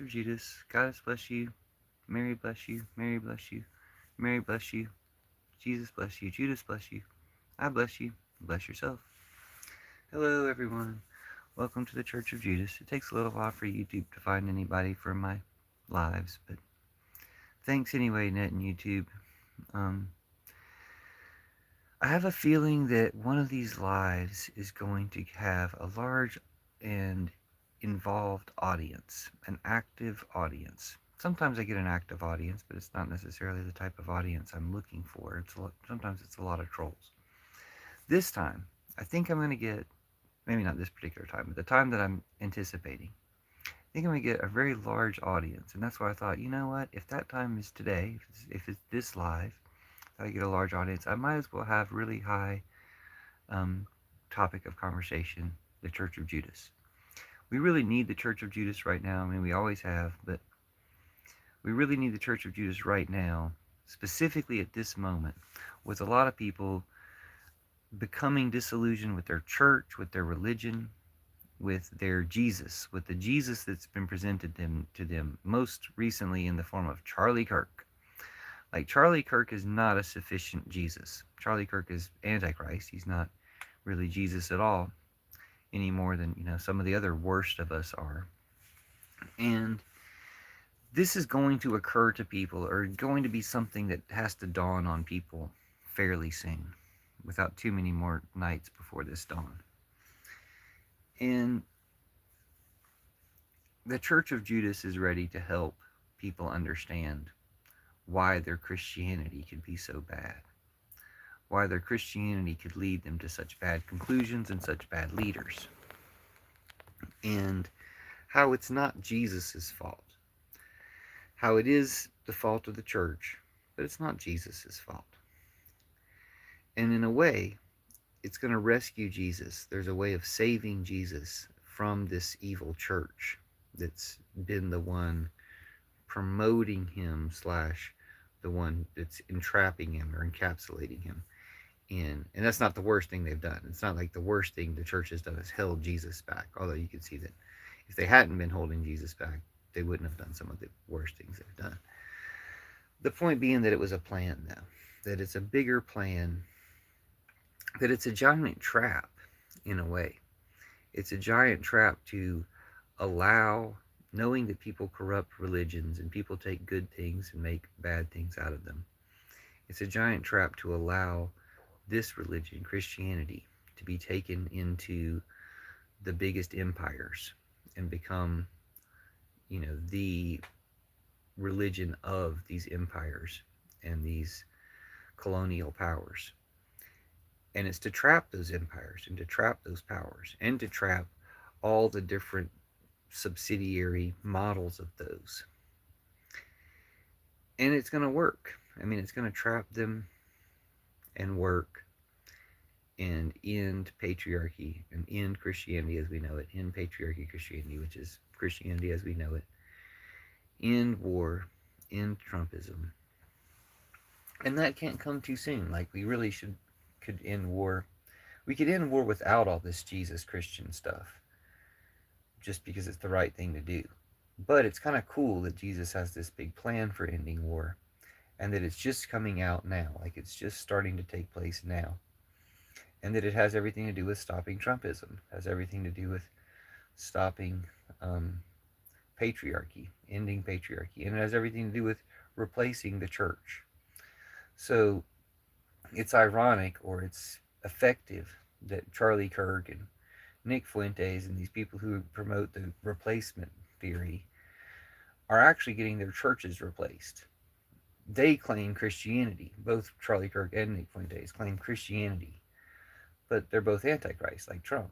Church of Judas. God bless you. Mary bless you. Mary bless you. Mary bless you. Jesus bless you. Judas bless you. I bless you. Bless yourself. Hello, everyone. Welcome to the Church of Judas. It takes a little while for YouTube to find anybody for my lives, but thanks anyway, Net and YouTube. Um, I have a feeling that one of these lives is going to have a large and involved audience, an active audience. Sometimes I get an active audience, but it's not necessarily the type of audience I'm looking for. Sometimes it's a lot of trolls. This time, I think I'm going to get, maybe not this particular time, but the time that I'm anticipating, I think I'm going to get a very large audience. And that's why I thought, you know what, if that time is today, if it's this live, I get a large audience, I might as well have really high um, topic of conversation, the Church of Judas. We really need the Church of Judas right now. I mean, we always have, but we really need the Church of Judas right now, specifically at this moment, with a lot of people becoming disillusioned with their church, with their religion, with their Jesus, with the Jesus that's been presented to them most recently in the form of Charlie Kirk. Like, Charlie Kirk is not a sufficient Jesus. Charlie Kirk is Antichrist. He's not really Jesus at all, any more than, some of the other worst of us are. And this is going to occur to people, or going to be something that has to dawn on people fairly soon, without too many more nights before this dawn. And the Church of Judas is ready to help people understand why their Christianity could be so bad, why their Christianity could lead them to such bad conclusions and such bad leaders, and how it's not Jesus' fault, how it is the fault of the church, but it's not Jesus' fault. And in a way, it's going to rescue Jesus. There's a way of saving Jesus from this evil church that's been the one promoting him / the one that's entrapping him or encapsulating him in. And that's not the worst thing they've done. It's not like the worst thing the church has done is held Jesus back, although you can see that if they hadn't been holding Jesus back, they wouldn't have done some of the worst things they've done. The point being that it was a plan, though, that it's a bigger plan, that it's a giant trap in a way. It's a giant trap to allow, knowing that people corrupt religions and people take good things and make bad things out of them. It's a giant trap to allow this religion, Christianity, to be taken into the biggest empires and become, the religion of these empires and these colonial powers. And it's to trap those empires and to trap those powers and to trap all the different subsidiary models of those. And it's going to work. I mean, it's going to trap them and work and end patriarchy and end Christianity as we know it, end patriarchy Christianity, which is Christianity as we know it, end war, end Trumpism. And that can't come too soon. Like, we really could end war. We could end war without all this Jesus Christian stuff, just because it's the right thing to do. But it's kind of cool that Jesus has this big plan for ending war, and that it's just coming out now, like it's just starting to take place now. And that it has everything to do with stopping Trumpism, has everything to do with stopping patriarchy, ending patriarchy, and it has everything to do with replacing the church. So it's ironic, or it's effective, that Charlie Kirk and Nick Fuentes and these people who promote the replacement theory are actually getting their churches replaced. They claim Christianity. Both Charlie Kirk and Nick Fuentes claim Christianity, but they're both Antichrist, like Trump.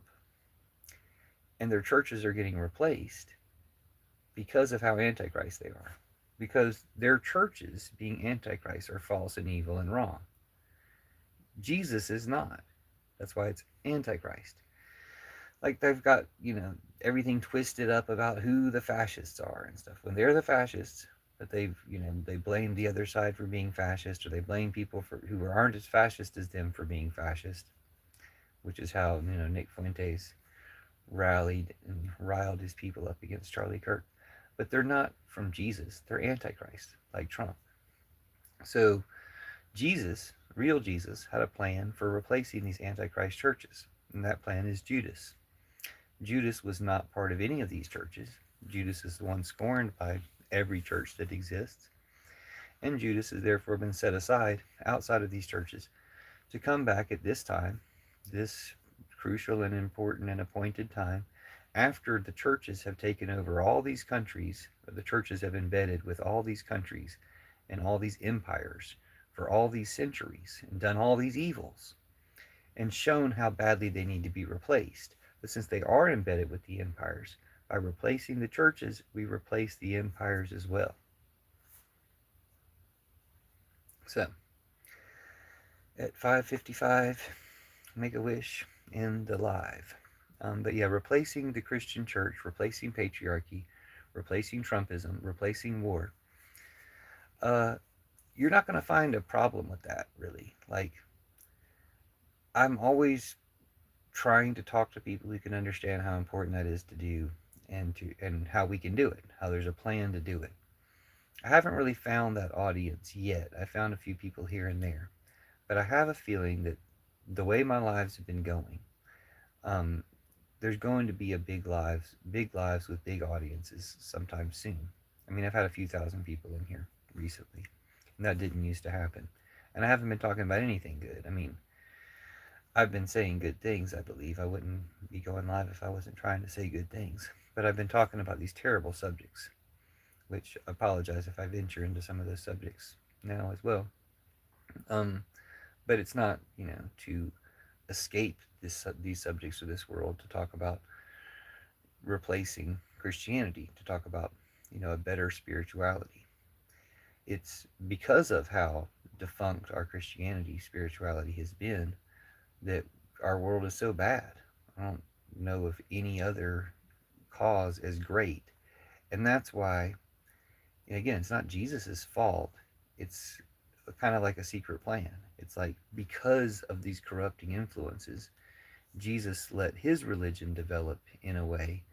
And their churches are getting replaced because of how Antichrist they are. Because their churches, being Antichrist, are false and evil and wrong. Jesus is not. That's why it's Antichrist. Like, they've got, everything twisted up about who the fascists are and stuff. When they're the fascists, but they blame the other side for being fascist, or they blame people who aren't as fascist as them for being fascist, which is how, Nick Fuentes rallied and riled his people up against Charlie Kirk. but they're not from Jesus. They're Antichrist, like Trump. So Jesus, real Jesus, had a plan for replacing these Antichrist churches, and that plan is Judas. Judas was not part of any of these churches. Judas is the one scorned by every church that exists, and Judas has therefore been set aside outside of these churches to come back at this time, this crucial and important and appointed time, after the churches have taken over all these countries, or the churches have embedded with all these countries and all these empires for all these centuries and done all these evils and shown how badly they need to be replaced. But since they are embedded with the empires, by replacing the churches, we replace the empires as well. So, at 5:55, make a wish, end the live. But yeah, replacing the Christian church, replacing patriarchy, replacing Trumpism, replacing war. You're not going to find a problem with that, really. Like, I'm always trying to talk to people who can understand how important that is to do, and how we can do it, how there's a plan to do it. I haven't really found that audience yet. I found a few people here and there, but I have a feeling that the way my lives have been going, there's going to be a big lives with big audiences sometime soon. I mean, I've had a few thousand people in here recently, and that didn't used to happen. And I haven't been talking about anything good. I mean, I've been saying good things, I believe. I wouldn't be going live if I wasn't trying to say good things. But I've been talking about these terrible subjects, which I apologize if I venture into some of those subjects now as well. But it's not, to escape these subjects of this world, to talk about replacing Christianity, to talk about, a better spirituality. It's because of how defunct our Christianity spirituality has been that our world is so bad. I don't know of any other cause as great. And that's why, again, it's not Jesus's fault. It's kind of like a secret plan. It's like, because of these corrupting influences, Jesus let his religion develop in a way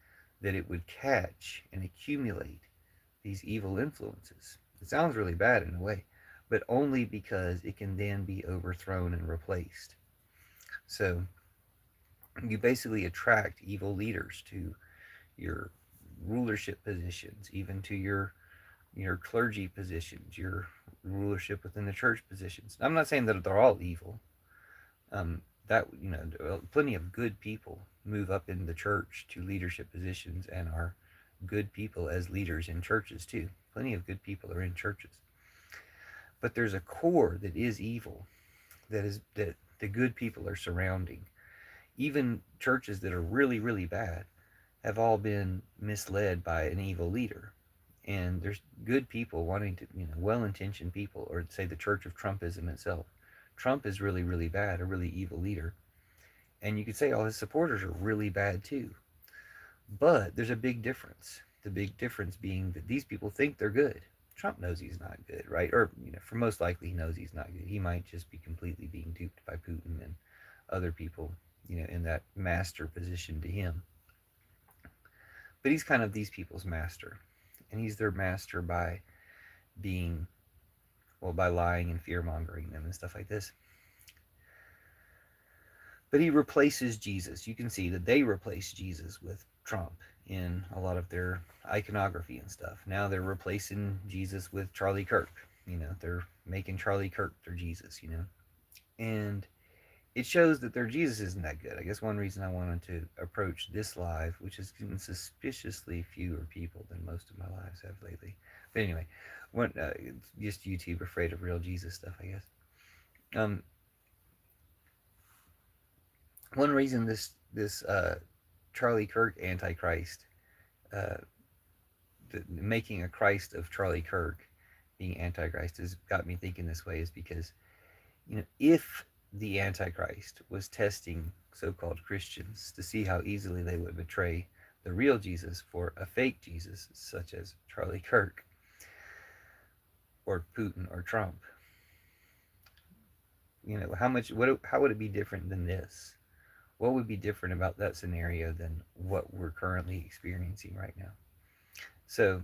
that it would catch and accumulate these evil influences. It sounds really bad in a way, but only because it can then be overthrown and replaced. So you basically attract evil leaders to your rulership positions, even to your clergy positions, your rulership within the church positions. I'm not saying that they're all evil. That plenty of good people move up in the church to leadership positions and are good people as leaders in churches too. Plenty of good people are in churches. But there's a core that is evil, that the good people are surrounding. Even churches that are really, really bad have all been misled by an evil leader. And there's good people wanting to, well-intentioned people, or say the Church of Trumpism itself. Trump is really, really bad, a really evil leader. And you could say all his supporters are really bad too. But there's a big difference. The big difference being that these people think they're good. Trump knows he's not good, right? Or, for most likely he knows he's not good. He might just be completely being duped by Putin and other people, in that master position to him. But he's kind of these people's master. And he's their master by being, by lying and fear-mongering them and stuff like this. But he replaces Jesus. You can see that they replace Jesus with Trump in a lot of their iconography and stuff. Now they're replacing Jesus with Charlie Kirk. They're making Charlie Kirk their Jesus, And it shows that their Jesus isn't that good. I guess one reason I wanted to approach this live, which has been suspiciously fewer people than most of my lives have lately. But anyway, just YouTube afraid of real Jesus stuff, I guess. One reason this Charlie Kirk Antichrist, making a Christ of Charlie Kirk being Antichrist, has got me thinking this way, is because, if the Antichrist was testing so-called Christians to see how easily they would betray the real Jesus for a fake Jesus, such as Charlie Kirk, or Putin, or Trump, how would it be different than this? What would be different about that scenario than what we're currently experiencing right now? So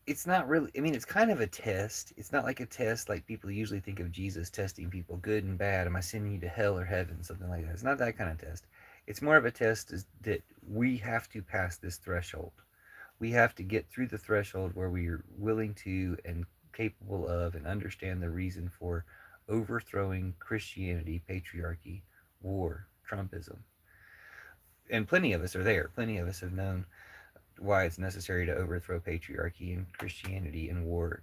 it's not really, I mean, it's kind of a test. It's not like a test like people usually think of Jesus testing people, good and bad. Am I sending you to hell or heaven? Something like that. It's not that kind of test. It's more of a test is that we have to pass this threshold. We have to get through the threshold where we are willing to and capable of and understand the reason for overthrowing Christianity, patriarchy, war, Trumpism. And plenty of us are there. Plenty of us have known why it's necessary to overthrow patriarchy and Christianity and war,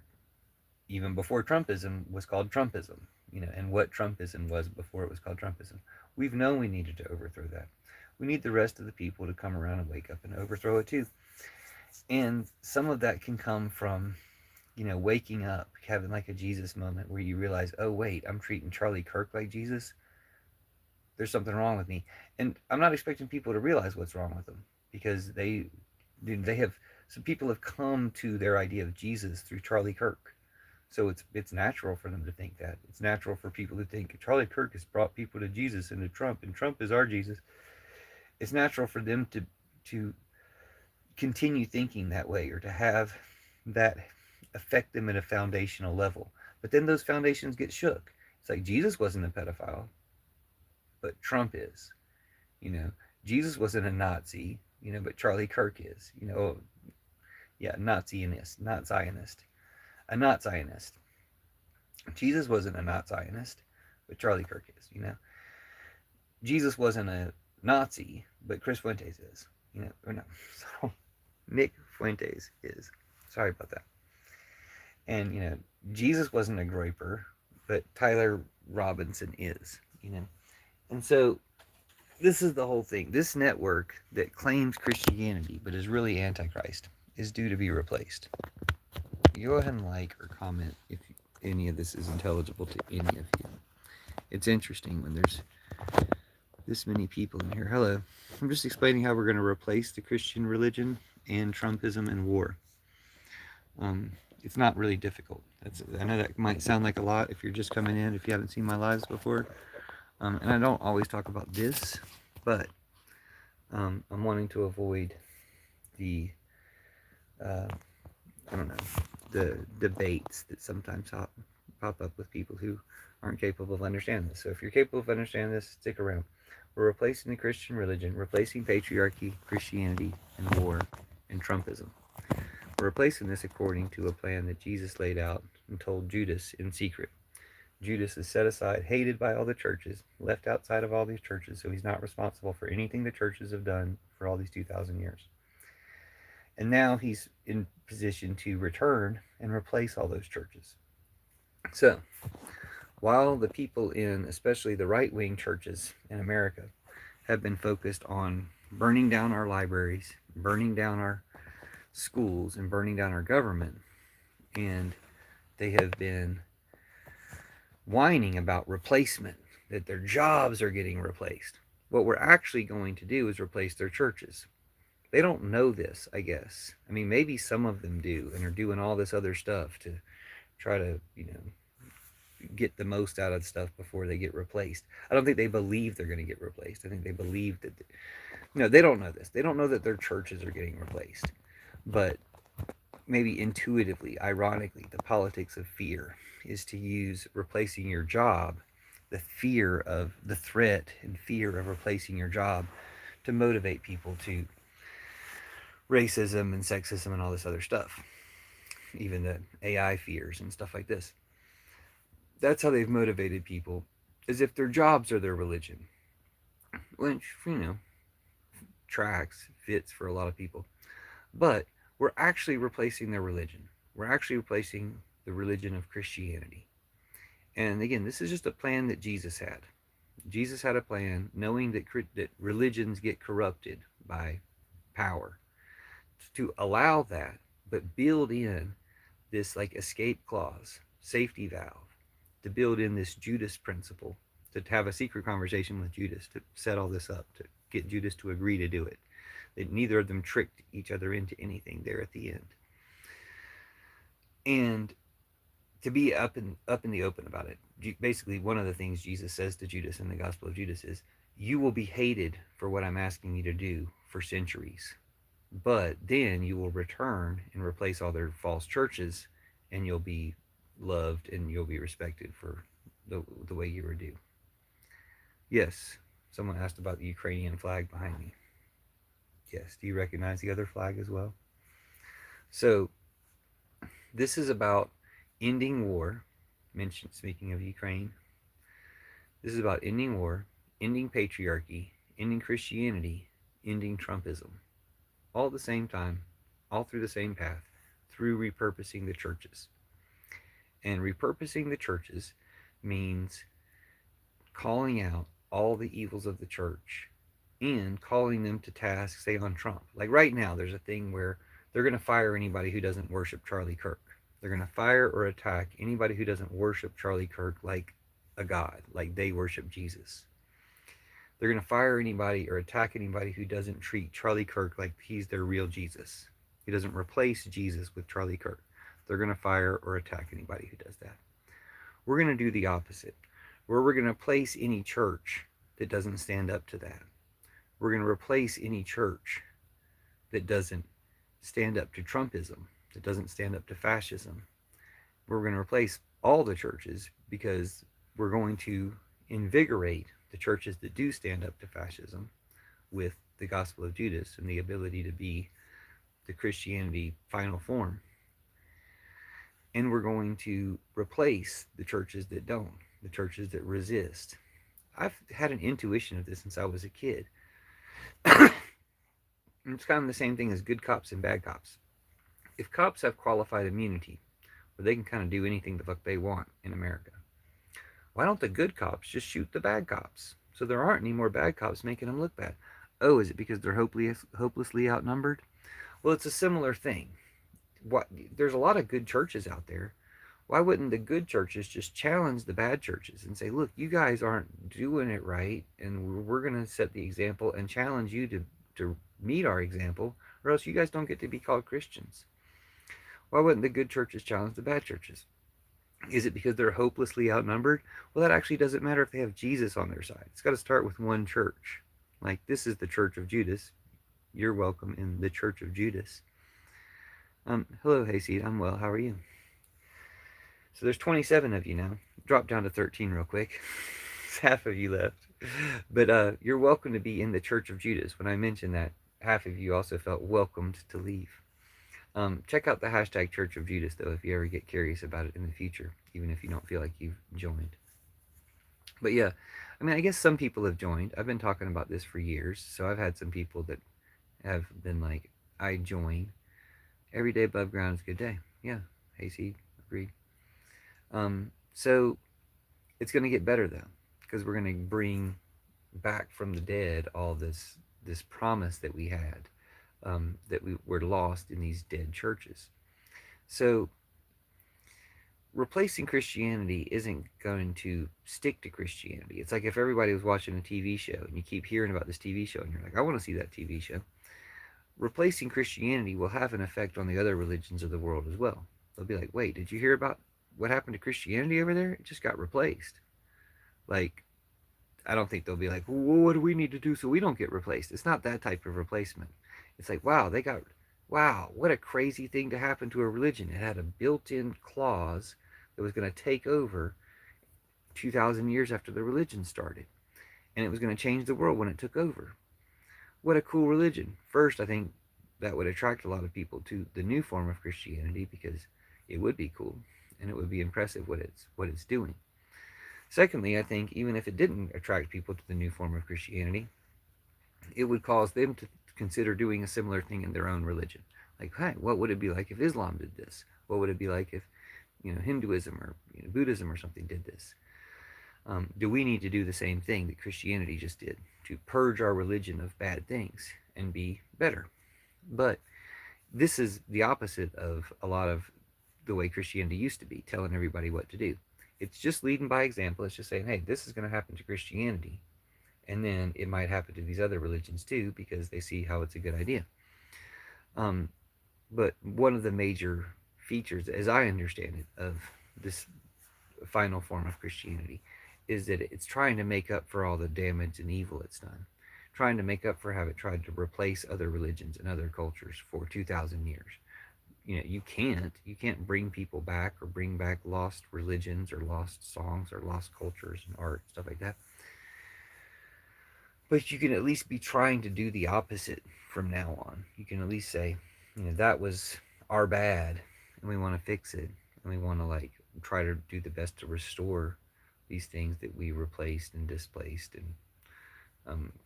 even before Trumpism was called Trumpism, and what Trumpism was before it was called Trumpism. We've known we needed to overthrow that. We need the rest of the people to come around and wake up and overthrow it too. And some of that can come from, waking up, having like a Jesus moment where you realize, oh, wait, I'm treating Charlie Kirk like Jesus. There's something wrong with me. And I'm not expecting people to realize what's wrong with them because they have, some people have come to their idea of Jesus through Charlie Kirk. So it's natural for them to think that. It's natural for people to think Charlie Kirk has brought people to Jesus and to Trump, and Trump is our Jesus. It's natural for them to continue thinking that way or to have that affect them at a foundational level. But then those foundations get shook. It's like Jesus wasn't a pedophile, but Trump is. Jesus wasn't a Nazi, but Charlie Kirk is. Yeah, Nazi-anist, not Zionist. A not Zionist. Jesus wasn't a not Zionist, but Charlie Kirk is. Jesus wasn't a Nazi, but Chris Fuentes is. Or no, so Nick Fuentes is. Sorry about that. And Jesus wasn't a groyper, but Tyler Robinson is. And so this is the whole thing. This network that claims Christianity but is really Antichrist is due to be replaced. You go ahead and like or comment if any of this is intelligible to any of you. It's interesting when there's this many people in here. Hello. I'm just explaining how we're going to replace the Christian religion and Trumpism and war. It's not really difficult. I know that might sound like a lot if you're just coming in, if you haven't seen my lives before. And I don't always talk about this, but I'm wanting to avoid the, I don't know, the debates that sometimes pop up with people who aren't capable of understanding this. So if you're capable of understanding this, stick around. We're replacing the Christian religion, replacing patriarchy, Christianity, and war, and Trumpism. We're replacing this according to a plan that Jesus laid out and told Judas in secret. Judas is set aside, hated by all the churches, left outside of all these churches, so he's not responsible for anything the churches have done for all these 2,000 years. And now he's in position to return and replace all those churches. So, while the people in, especially the right-wing churches in America, have been focused on burning down our libraries, burning down our schools, and burning down our government, and they have been whining about replacement, that their jobs are getting replaced. What we're actually going to do is replace their churches. They don't know this, I guess. I mean, maybe some of them do and are doing all this other stuff to try to, get the most out of stuff before they get replaced. I don't think they believe they're going to get replaced. I think they believe that, they don't know this. They don't know that their churches are getting replaced. But maybe intuitively, ironically, the politics of fear is to use replacing your job, the fear of the threat and fear of replacing your job, to motivate people to racism and sexism and all this other stuff, even the AI fears and stuff like this. That's how they've motivated people, as if their jobs are their religion, which, tracks, fits for a lot of people. But we're actually replacing their religion. We're actually replacing the religion of Christianity. And again, this is just a plan that Jesus had. Jesus had a plan, knowing that religions get corrupted by power, to allow that, but build in this like escape clause, safety valve, to build in this Judas principle, to have a secret conversation with Judas, to set all this up, to get Judas to agree to do it. That neither of them tricked each other into anything there at the end. And to be up in the open about it. Basically, one of the things Jesus says to Judas in the Gospel of Judas is, you will be hated for what I'm asking you to do for centuries. But then you will return and replace all their false churches, and you'll be loved and you'll be respected for the way you were due. Yes, someone asked about the Ukrainian flag behind me. Yes, do you recognize the other flag as well? So, this is about ending war. Mentioned, speaking of Ukraine, this is about ending war, ending patriarchy, ending Christianity, ending Trumpism. All at the same time, all through the same path, through repurposing the churches. And repurposing the churches means calling out all the evils of the church and calling them to task, say, on Trump. Like right now, there's a thing where they're going to fire anybody who doesn't worship Charlie Kirk. They're going to fire or attack anybody who doesn't worship Charlie Kirk like a god, like they worship Jesus. They're going to fire anybody or attack anybody who doesn't treat Charlie Kirk like he's their real Jesus. He doesn't replace Jesus with Charlie Kirk. They're going to fire or attack anybody who does that. We're going to do the opposite, where we're going to place any church that doesn't stand up to that. We're going to replace any church that doesn't stand up to Trumpism, that doesn't stand up to fascism. We're going to replace all the churches because we're going to invigorate the churches that do stand up to fascism with the gospel of Judas and the ability to be the Christianity final form. And we're going to replace the churches that don't, the churches that resist. I've had an intuition of this since I was a kid. It's kind of the same thing as good cops and bad cops. If cops have qualified immunity, where they can kind of do anything the fuck they want in America, why don't the good cops just shoot the bad cops? So there aren't any more bad cops making them look bad. Oh, is it because they're hopelessly outnumbered? Well, it's a similar thing. There's a lot of good churches out there. Why wouldn't the good churches just challenge the bad churches and say, look, you guys aren't doing it right, and we're going to set the example and challenge you to meet our example, or else you guys don't get to be called Christians? Why wouldn't the good churches challenge the bad churches? Is it because they're hopelessly outnumbered? Well, that actually doesn't matter if they have Jesus on their side. It's got to start with one church. Like, this is the Church of Judas. You're welcome in the Church of Judas. Hello, Hayseed. I'm well. How are you? So there's 27 of you now. Drop down to 13 real quick. Half of you left. But you're welcome to be in the Church of Judas. When I mentioned that, half of you also felt welcomed to leave. Check out the hashtag Church of Judas, though, if you ever get curious about it in the future, even if you don't feel like you've joined. But yeah, I mean, I guess some people have joined. I've been talking about this for years, so I've had some people that have been like, I join. Every day above ground is a good day. Yeah, Hayseed, agreed. So it's going to get better, though, because we're going to bring back from the dead all this promise that we had, that we were lost in these dead churches. So replacing Christianity isn't going to stick to Christianity. It's like if everybody was watching a TV show and you keep hearing about this TV show and you're like, I want to see that TV show. Replacing Christianity will have an effect on the other religions of the world as well. They'll be like, wait, did you hear about what happened to Christianity over there? It just got replaced. Like, I don't think they'll be like, well, what do we need to do so we don't get replaced? It's not that type of replacement. It's like, wow, what a crazy thing to happen to a religion. It had a built-in clause that was going to take over 2,000 years after the religion started. And it was going to change the world when it took over. What a cool religion. First, I think that would attract a lot of people to the new form of Christianity because it would be cool and it would be impressive what it's doing. Secondly, I think even if it didn't attract people to the new form of Christianity, it would cause them to consider doing a similar thing in their own religion. Like, hey, what would it be like if Islam did this? What would it be like if, Hinduism or Buddhism or something did this? Do we need to do the same thing that Christianity just did to purge our religion of bad things and be better? But this is the opposite of a lot of the way Christianity used to be, telling everybody what to do. It's just leading by example. It's just saying, hey, this is going to happen to Christianity. And then it might happen to these other religions too, because they see how it's a good idea. But one of the major features, as I understand it, of this final form of Christianity is that it's trying to make up for all the damage and evil it's done. trying to make up for how it tried to replace other religions and other cultures for 2,000 years. You can't bring people back or bring back lost religions or lost songs or lost cultures and art, stuff like that. But you can at least be trying to do the opposite from now on. You can at least say, that was our bad and we want to fix it, and we want to like try to do the best to restore these things that we replaced and displaced and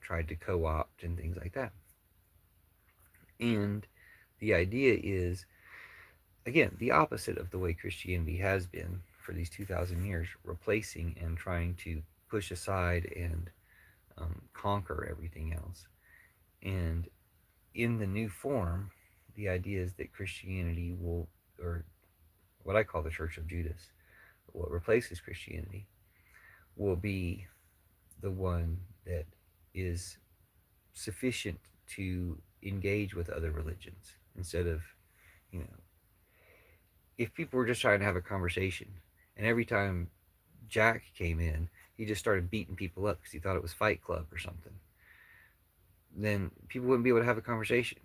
tried to co-opt and things like that. And the idea is, again, the opposite of the way Christianity has been for these 2,000 years, replacing and trying to push aside and conquer everything else. And in the new form, the idea is that Christianity will, or what I call the Church of Judas, what replaces Christianity, will be the one that is sufficient to engage with other religions instead of, if people were just trying to have a conversation and every time Jack came in, he just started beating people up because he thought it was Fight Club or something, then people wouldn't be able to have a conversation,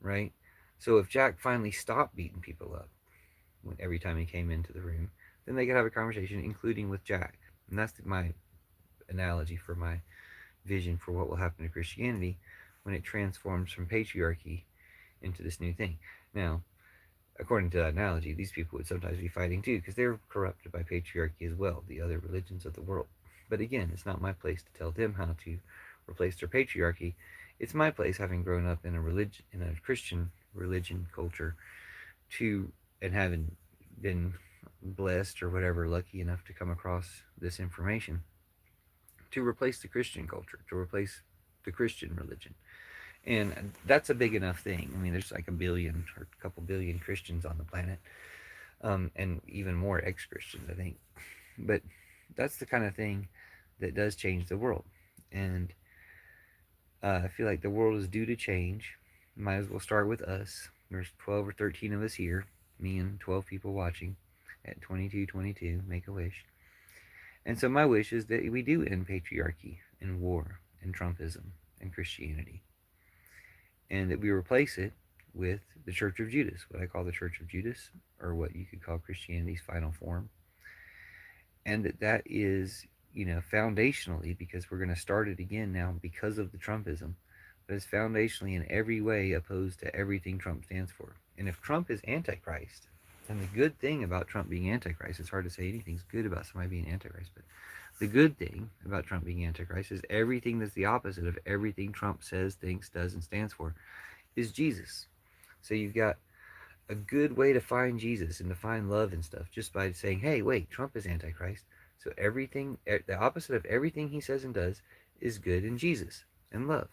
right? So if Jack finally stopped beating people up every time he came into the room, then they could have a conversation, including with Jack. And that's my analogy for my vision for what will happen to Christianity when it transforms from patriarchy into this new thing. Now, according to that analogy, these people would sometimes be fighting too, because they're corrupted by patriarchy as well, the other religions of the world. But again, it's not my place to tell them how to replace their patriarchy. It's my place, having grown up in a Christian religion culture, and having been blessed or whatever, lucky enough to come across this information, to replace the Christian culture, to replace the Christian religion. And that's a big enough thing. I mean, there's like a billion or a couple billion Christians on the planet, and even more ex-Christians, I think. But that's the kind of thing that does change the world. And I feel like the world is due to change. Might as well start with us. There's 12 or 13 of us here, me and 12 people watching at 2222, make a wish. And so my wish is that we do end patriarchy and war and Trumpism and Christianity, and that we replace it with the Church of Judas, what I call the Church of Judas, or what you could call Christianity's final form. And that is, foundationally, because we're going to start it again now because of the Trumpism, but it's foundationally in every way opposed to everything Trump stands for. And if Trump is Antichrist, and the good thing about Trump being Antichrist, it's hard to say anything's good about somebody being Antichrist, but the good thing about Trump being Antichrist is everything that's the opposite of everything Trump says, thinks, does, and stands for is Jesus. So you've got a good way to find Jesus and to find love and stuff just by saying, hey, wait, Trump is Antichrist. So everything, the opposite of everything he says and does is good in Jesus and love.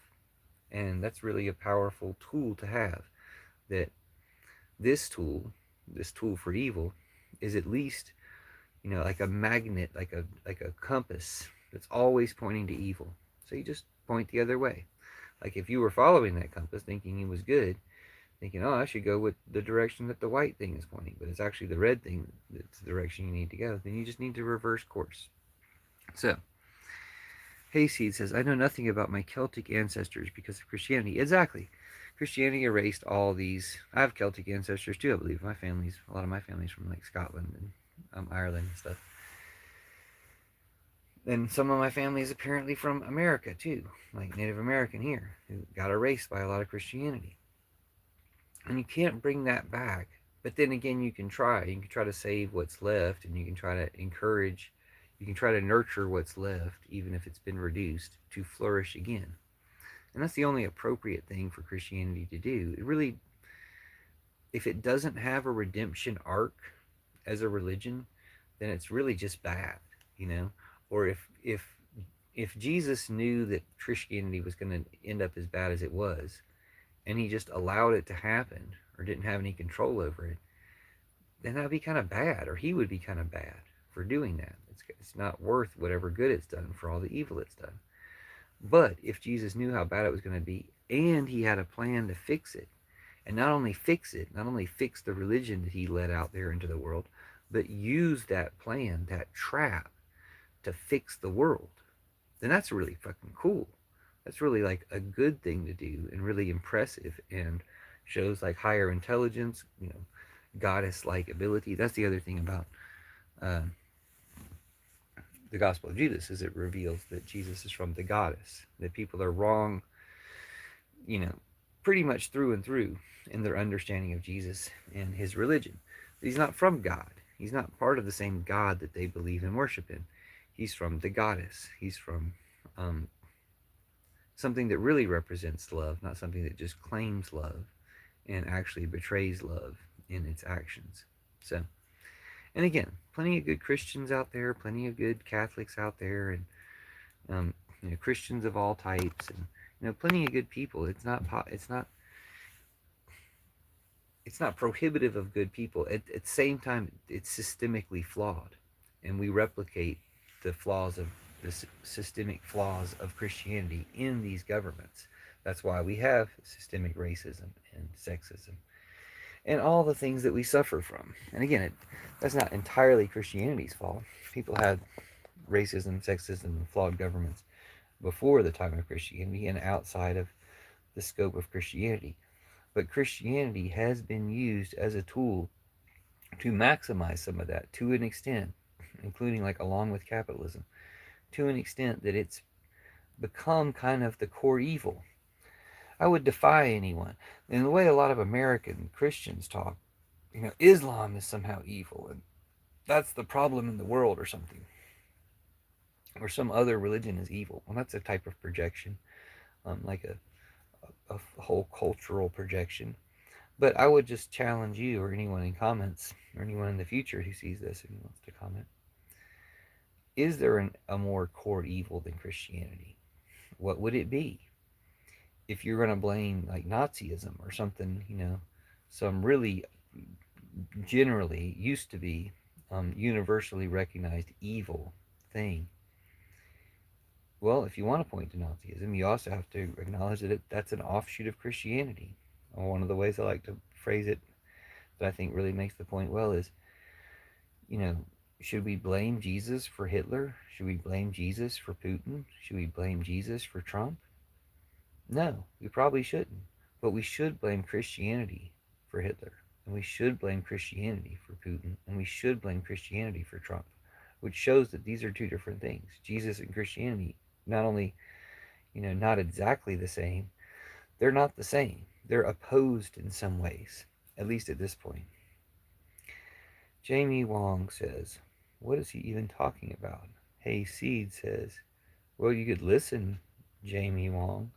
And that's really a powerful tool to have. That this tool for evil, is at least, like a magnet, like a compass that's always pointing to evil. So you just point the other way. Like if you were following that compass thinking he was good, thinking, oh, I should go with the direction that the white thing is pointing, but it's actually the red thing that's the direction you need to go, then you just need to reverse course. So, Hayseed says, I know nothing about my Celtic ancestors because of Christianity. Exactly. Christianity erased all these. I have Celtic ancestors too, I believe. A lot of my family's from like Scotland and Ireland and stuff. And some of my family is apparently from America too, like Native American here, who got erased by a lot of Christianity. And you can't bring that back. But then again, you can try. You can try to save what's left, and you can try to encourage, you can try to nurture what's left, even if it's been reduced, to flourish again. And that's the only appropriate thing for Christianity to do. It really, if it doesn't have a redemption arc as a religion, then it's really just bad, Or if Jesus knew that Christianity was going to end up as bad as it was, and he just allowed it to happen or didn't have any control over it, then that'd be kind of bad, or he would be kind of bad for doing that. It's not worth whatever good it's done for all the evil it's done. But if Jesus knew how bad it was going to be, and he had a plan to fix it, and not only fix the religion that he let out there into the world, but use that plan, that trap, to fix the world, then that's really fucking cool. That's really like a good thing to do and really impressive, and shows like higher intelligence, goddess-like ability. That's the other thing about uh, the Gospel of Jesus, is it reveals that Jesus is from the goddess. That people are wrong, you know, pretty much through and through in their understanding of Jesus and his religion. He's not from God. He's not part of the same God that they believe and worship in. He's from the goddess. He's from um, something that really represents love, not something that just claims love and actually betrays love in its actions. So, and again, plenty of good Christians out there, plenty of good Catholics out there, and um, Christians of all types, and plenty of good people. It's not prohibitive of good people. At the same time, it's systemically flawed, and we replicate the flaws of the systemic flaws of Christianity in these governments. That's why we have systemic racism and sexism and all the things that we suffer from. And again, that's not entirely Christianity's fault. People had racism, sexism, and flawed governments before the time of Christianity and outside of the scope of Christianity. But Christianity has been used as a tool to maximize some of that to an extent, including like along with capitalism, to an extent that it's become kind of the core evil. I would defy anyone. In the way a lot of American Christians talk, Islam is somehow evil and that's the problem in the world or something, or some other religion is evil. Well, that's a type of projection, like a whole cultural projection. But I would just challenge you or anyone in comments or anyone in the future who sees this and wants to comment. Is there a more core evil than Christianity? What would it be? If you're going to blame like Nazism or something, some really generally used to be universally recognized evil thing. Well, if you want to point to Nazism, you also have to acknowledge that that's an offshoot of Christianity. One of the ways I like to phrase it that I think really makes the point well is, you know, should we blame Jesus for Hitler? Should we blame Jesus for Putin? Should we blame Jesus for Trump? No, we probably shouldn't. But we should blame Christianity for Hitler. And we should blame Christianity for Putin. And we should blame Christianity for Trump. Which shows that these are two different things. Jesus and Christianity, not only, not exactly the same, they're not the same. They're opposed in some ways, at least at this point. Jamie Wong says, what is he even talking about? Hey Seed says, well, you could listen, Jamie Wong.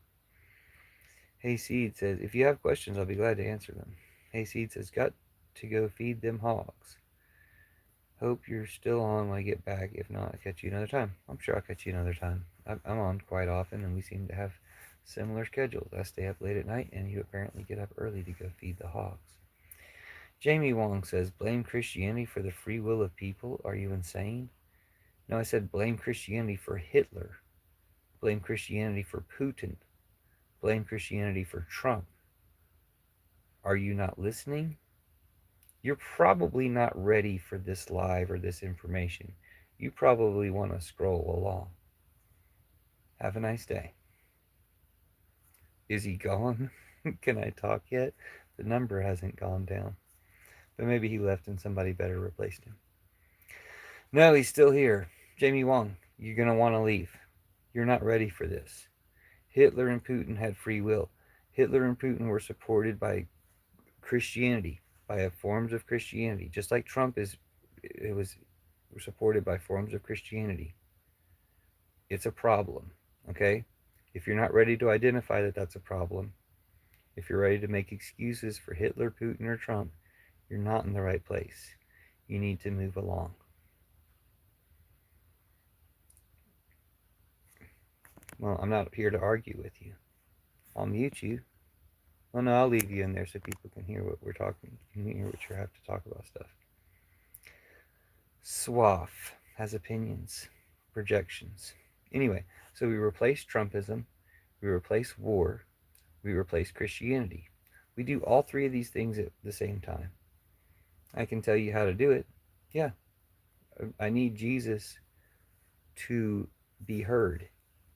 Hey Seed says, if you have questions, I'll be glad to answer them. Hey Seed says, got to go feed them hogs. Hope you're still on when I get back. If not, I'll catch you another time. I'm sure I'll catch you another time. I'm on quite often, and we seem to have similar schedules. I stay up late at night, and you apparently get up early to go feed the hogs. Jamie Wong says, blame Christianity for the free will of people? Are you insane? No, I said blame Christianity for Hitler. Blame Christianity for Putin. Blame Christianity for Trump. Are you not listening? You're probably not ready for this live or this information. You probably want to scroll along. Have a nice day. Is he gone? Can I talk yet? The number hasn't gone down. But maybe he left and somebody better replaced him. No, he's still here. Jamie Wong, you're going to want to leave. You're not ready for this. Hitler and Putin had free will. Hitler and Putin were supported by Christianity, by forms of Christianity, just like Trump was supported by forms of Christianity. It's a problem, okay? If you're not ready to identify that that's a problem, if you're ready to make excuses for Hitler, Putin, or Trump, you're not in the right place. You need to move along. Well, I'm not here to argue with you. I'll mute you. Well, no, I'll leave you in there so people can hear what we're talking, can hear what you have to talk about stuff. Swaff has opinions, projections. Anyway, so we replace Trumpism, we replace war, we replace Christianity. We do all three of these things at the same time. I can tell you how to do it. Yeah, I need Jesus to be heard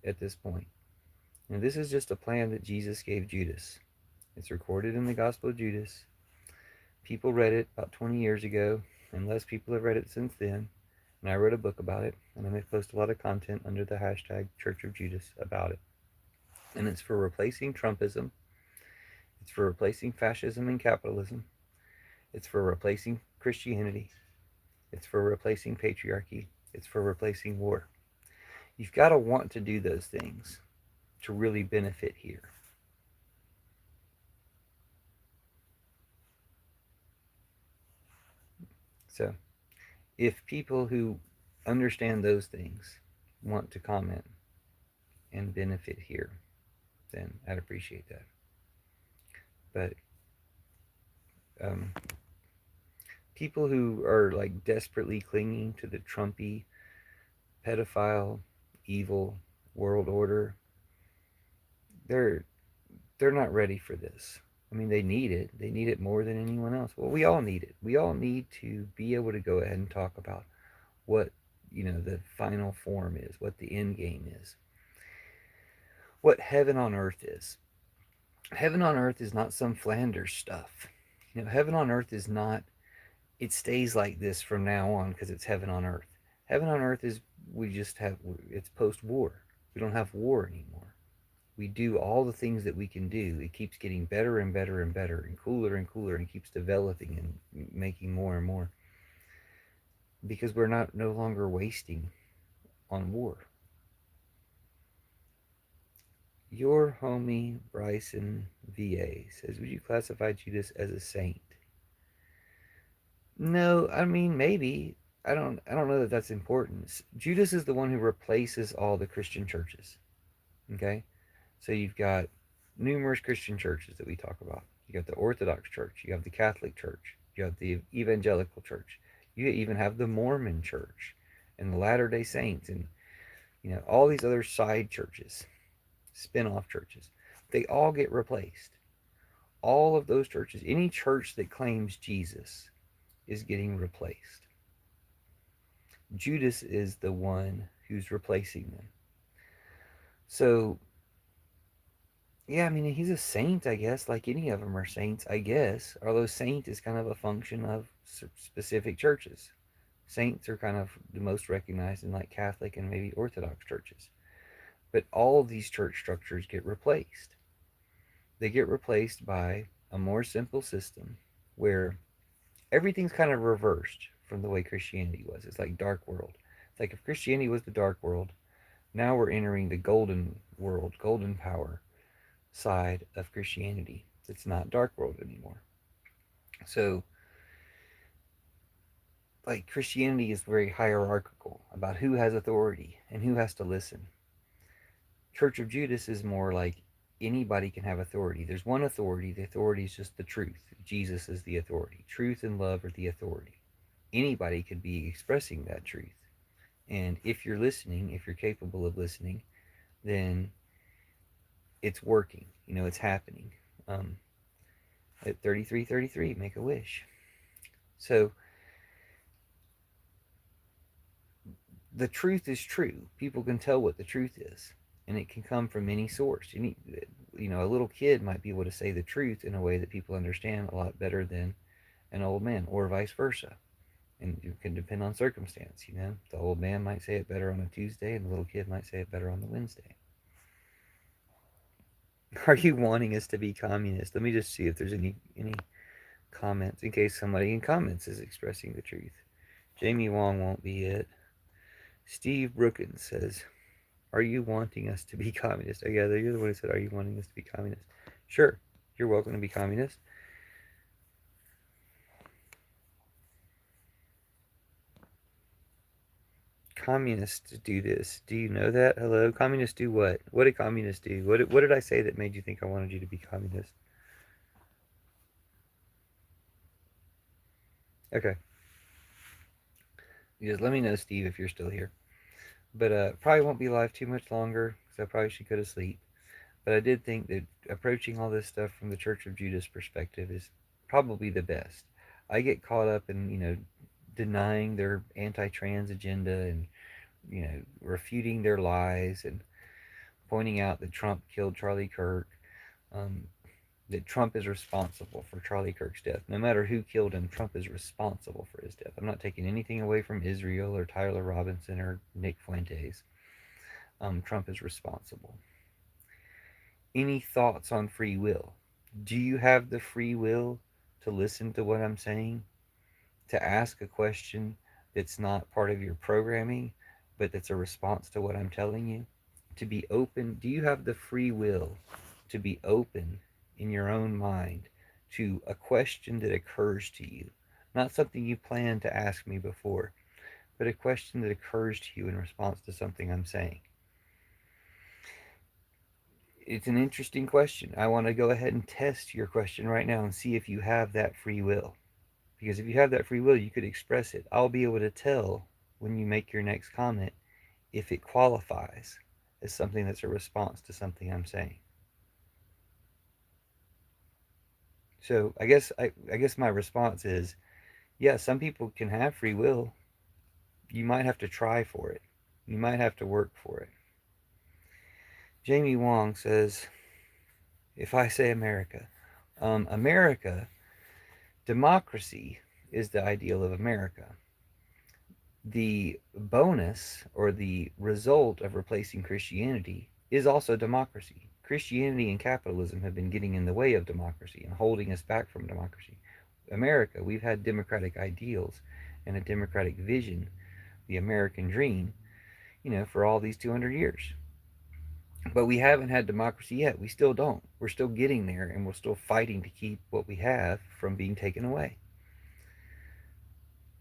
at this point. And this is just a plan that Jesus gave Judas. It's recorded in the Gospel of Judas. People read it about 20 years ago, and less people have read it since then. And I wrote a book about it, and I'm going to post a lot of content under the hashtag Church of Judas about it. And it's for replacing Trumpism. It's for replacing fascism and capitalism. It's for replacing Christianity. It's for replacing patriarchy. It's for replacing war. You've got to want to do those things to really benefit here. So, if people who understand those things want to comment and benefit here, then I'd appreciate that. But people who are like desperately clinging to the Trumpy, pedophile, evil world order, they're not ready for this. I mean, they need it. They need it more than anyone else. Well, we all need it. We all need to be able to go ahead and talk about what, the final form is, what the end game is, what heaven on earth is. Heaven on earth is not some Flanders stuff. Heaven on earth is not, it stays like this from now on because it's heaven on earth. Heaven on earth is, it's post-war. We don't have war anymore. We do all the things that we can do. It keeps getting better and better and better and cooler and keeps developing and making more and more. Because we're no longer wasting on war. Your homie Bryson VA says, would you classify Judas as a saint? No, I mean maybe. I don't know that that's important. Judas is the one who replaces all the Christian churches. Okay? So you've got numerous Christian churches that we talk about. You got the Orthodox Church, you have the Catholic Church, you have the Evangelical Church, you even have the Mormon Church and the Latter-day Saints, and all these other side churches, spin-off churches. They all get replaced. All of those churches, any church that claims Jesus is getting replaced. Judas is the one who's replacing them. So yeah, I mean, he's a saint, I guess, like any of them are saints, I guess. Although saint is kind of a function of specific churches. Saints are kind of the most recognized in like Catholic and maybe Orthodox churches. But all of these church structures get replaced. They get replaced by a more simple system where everything's kind of reversed from the way Christianity was. It's like dark world. It's like if Christianity was the dark world, now we're entering the golden world, golden power side of Christianity. It's not dark world anymore. So, like, Christianity is very hierarchical about who has authority and who has to listen. Church of Judas is more like anybody can have authority. There's one authority. The authority is just the truth. Jesus is the authority. Truth and love are the authority. Anybody could be expressing that truth. And if you're listening, if you're capable of listening, then it's working. It's happening. At 3333, make a wish. So the truth is true. People can tell what the truth is, and it can come from any source. A little kid might be able to say the truth in a way that people understand a lot better than an old man, or vice versa. And it can depend on circumstance. The old man might say it better on a Tuesday, and the little kid might say it better on the Wednesday. Are you wanting us to be communist? Let me just see if there's any comments, in case somebody in comments is expressing the truth. Jamie Wong won't be it. Steve Brookins says, are you wanting us to be communist? Oh, yeah, you're the one who said, are you wanting us to be communist? Sure, you're welcome to be communist. Communists do this. Do you know that? Hello? Communists do what? What did communists do? What did I say that made you think I wanted you to be communist? Okay. Just let me know, Steve, if you're still here. But probably won't be live too much longer, because I probably should go to sleep. But I did think that approaching all this stuff from the Church of Judas perspective is probably the best. I get caught up in, denying their anti-trans agenda and, refuting their lies. And pointing out that Trump killed Charlie Kirk, um, that Trump is responsible for Charlie Kirk's death. No matter who killed him, Trump is responsible for his death. I'm not taking anything away from Israel or Tyler Robinson or Nick Fuentes. Trump is responsible. Any thoughts on free will? Do you have the free will to listen to what I'm saying? To ask a question that's not part of your programming, but that's a response to what I'm telling you? To be open? Do you have the free will to be open in your own mind to a question that occurs to you? Not something you planned to ask me before, but a question that occurs to you in response to something I'm saying. It's an interesting question. I want to go ahead and test your question right now and see if you have that free will. Because if you have that free will, you could express it. I'll be able to tell when you make your next comment if it qualifies as something that's a response to something I'm saying. So I guess my response is, yeah, some people can have free will. You might have to try for it. You might have to work for it. Jamie Wong says, if I say America, America, democracy is the ideal of America. The bonus or the result of replacing Christianity is also democracy. Christianity and capitalism have been getting in the way of democracy and holding us back from democracy. America, we've had democratic ideals and a democratic vision, the American dream, for all these 200 years. But we haven't had democracy yet. We still don't. We're still getting there, and we're still fighting to keep what we have from being taken away.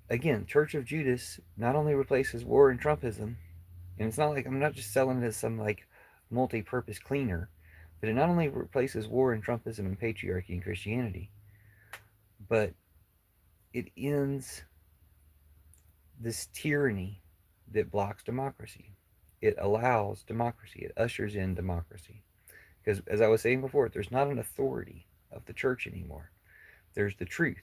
Again, Church of Judas not only replaces war and Trumpism, and it's not like I'm not just selling it as some like multi-purpose cleaner, but it not only replaces war and Trumpism and patriarchy and Christianity, but it ends this tyranny that blocks democracy. It allows democracy. It ushers in democracy. Because as I was saying before, there's not an authority of the church anymore. There's the truth.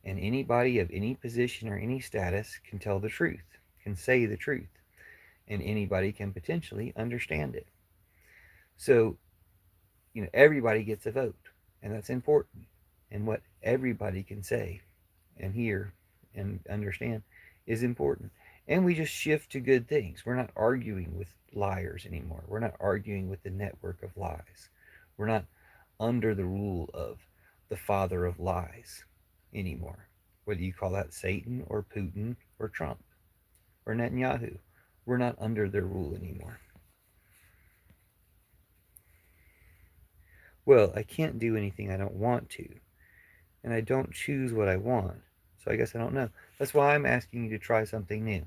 And anybody of any position or any status can tell the truth, can say the truth, and anybody can potentially understand it. So, everybody gets a vote, and that's important. And what everybody can say and hear and understand is important. And we just shift to good things. We're not arguing with liars anymore. We're not arguing with the network of lies. We're not under the rule of the father of lies anymore. Whether you call that Satan or Putin or Trump or Netanyahu, we're not under their rule anymore. Well, I can't do anything I don't want to, and I don't choose what I want, so I guess I don't know. That's why I'm asking you to try something new.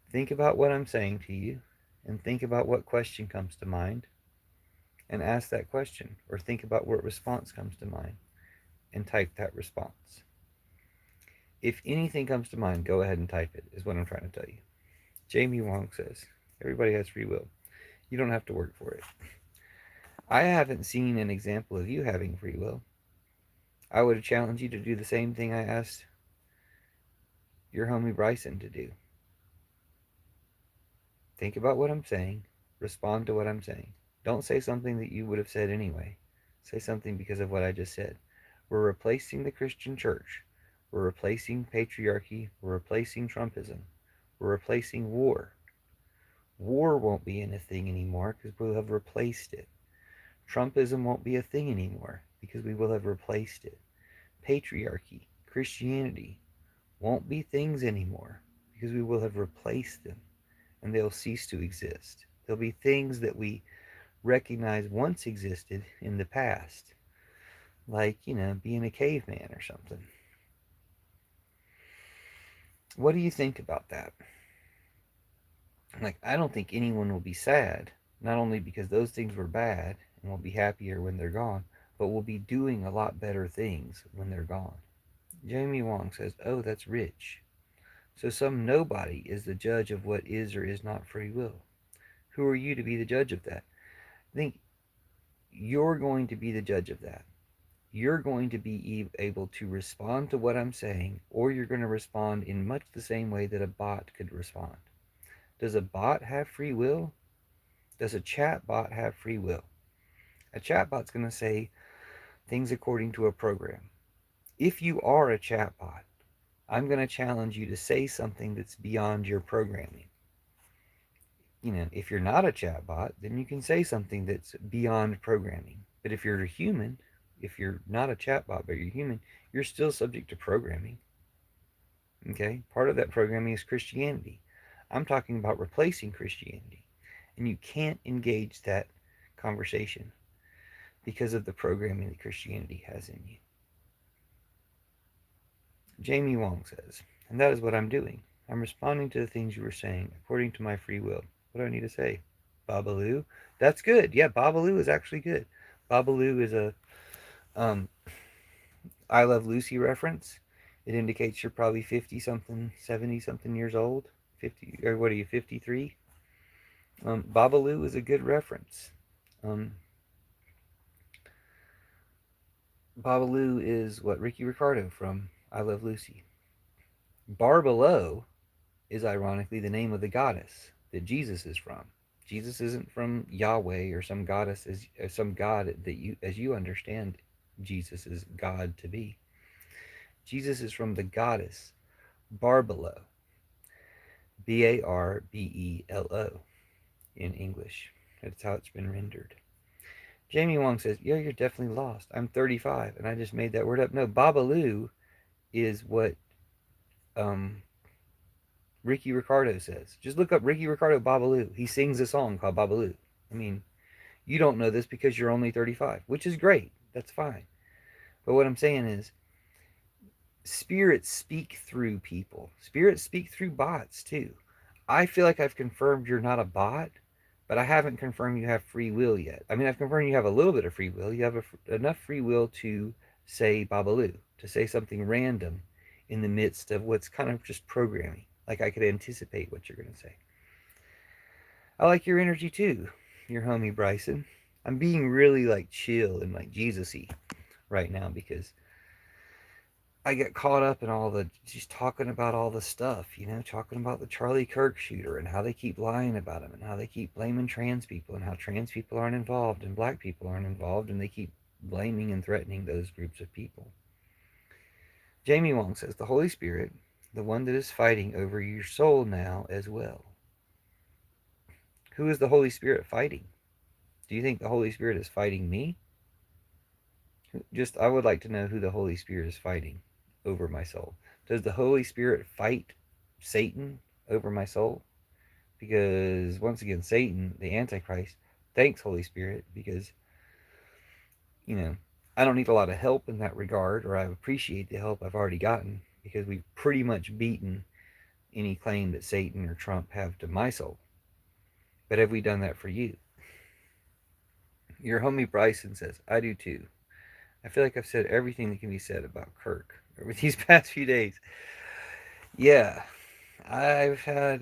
Think about what I'm saying to you, and think about what question comes to mind, and ask that question, or think about what response comes to mind, and type that response. If anything comes to mind, go ahead and type it, is what I'm trying to tell you. Jamie Wong says, everybody has free will. You don't have to work for it. I haven't seen an example of you having free will. I would challenge you to do the same thing I asked your homie Bryson to do. Think about what I'm saying. Respond to what I'm saying. Don't say something that you would have said anyway. Say something because of what I just said. We're replacing the Christian church. We're replacing patriarchy. We're replacing Trumpism. We're replacing war. War won't be a thing anymore because we'll have replaced it. Trumpism won't be a thing anymore because we will have replaced it. Patriarchy, Christianity won't be things anymore because we will have replaced them, and they'll cease to exist. They'll be things that we recognize once existed in the past, like, being a caveman or something. What do you think about that? Like, I don't think anyone will be sad, not only because those things were bad and will be happier when they're gone, but will be doing a lot better things when they're gone. Jamie Wong says, oh, that's rich. So some nobody is the judge of what is or is not free will. Who are you to be the judge of that? I think you're going to be the judge of that. You're going to be able to respond to what I'm saying, or you're going to respond in much the same way that a bot could respond. Does a bot have free will? Does a chatbot have free will? A chatbot's going to say things according to a program. If you are a chatbot, I'm going to challenge you to say something that's beyond your programming. If you're not a chatbot, then you can say something that's beyond programming. But if you're a human, if you're not a chatbot but you're human, you're still subject to programming. Okay? Part of that programming is Christianity. I'm talking about replacing Christianity. And you can't engage that conversation because of the programming that Christianity has in you. Jamie Wong says, and that is what I'm doing. I'm responding to the things you were saying according to my free will. What do I need to say? Babalu? That's good. Yeah, Babalu is actually good. Babalu is a I Love Lucy reference. It indicates you're probably 50 something, 70 something years old. 50, or what are you, 53? Babalu is a good reference. Babalu is what Ricky Ricardo from I Love Lucy. Barbalo is ironically the name of the goddess that Jesus is from. Jesus isn't from Yahweh or some goddess as some god that you as you understand Jesus is God to be. Jesus is from the goddess Barbelo. Barbelo in English. That's how it's been rendered. Jamie Wong says, "Yeah, you're definitely lost. I'm 35 and I just made that word up." No, Babalu is what Ricky Ricardo says. Just look up Ricky Ricardo Babalu. He sings a song called Babalu. I mean, you don't know this because you're only 35, which is great. That's fine. But what I'm saying is, spirits speak through people. Spirits speak through bots too. I feel like I've confirmed you're not a bot, but I haven't confirmed you have free will yet. I mean, I've confirmed you have a little bit of free will. You have enough free will to say Babalu, to say something random in the midst of what's kind of just programming. Like I could anticipate what you're going to say. I like your energy too, your homie Bryson. I'm being really like chill and like Jesus-y right now because I get caught up in all the just talking about all the stuff, talking about the Charlie Kirk shooter and how they keep lying about him and how they keep blaming trans people and how trans people aren't involved and black people aren't involved and they keep blaming and threatening those groups of people. Jamie Wong says, the Holy Spirit, the one that is fighting over your soul now as well. Who is the Holy Spirit fighting? Do you think the Holy Spirit is fighting me? I would like to know who the Holy Spirit is fighting over my soul. Does the Holy Spirit fight Satan over my soul? Because once again, Satan, the Antichrist, thanks Holy Spirit because, I don't need a lot of help in that regard, or I appreciate the help I've already gotten because we've pretty much beaten any claim that Satan or Trump have to my soul. But have we done that for you? Your homie Bryson says, I do too. I feel like I've said everything that can be said about Kirk over these past few days. Yeah, I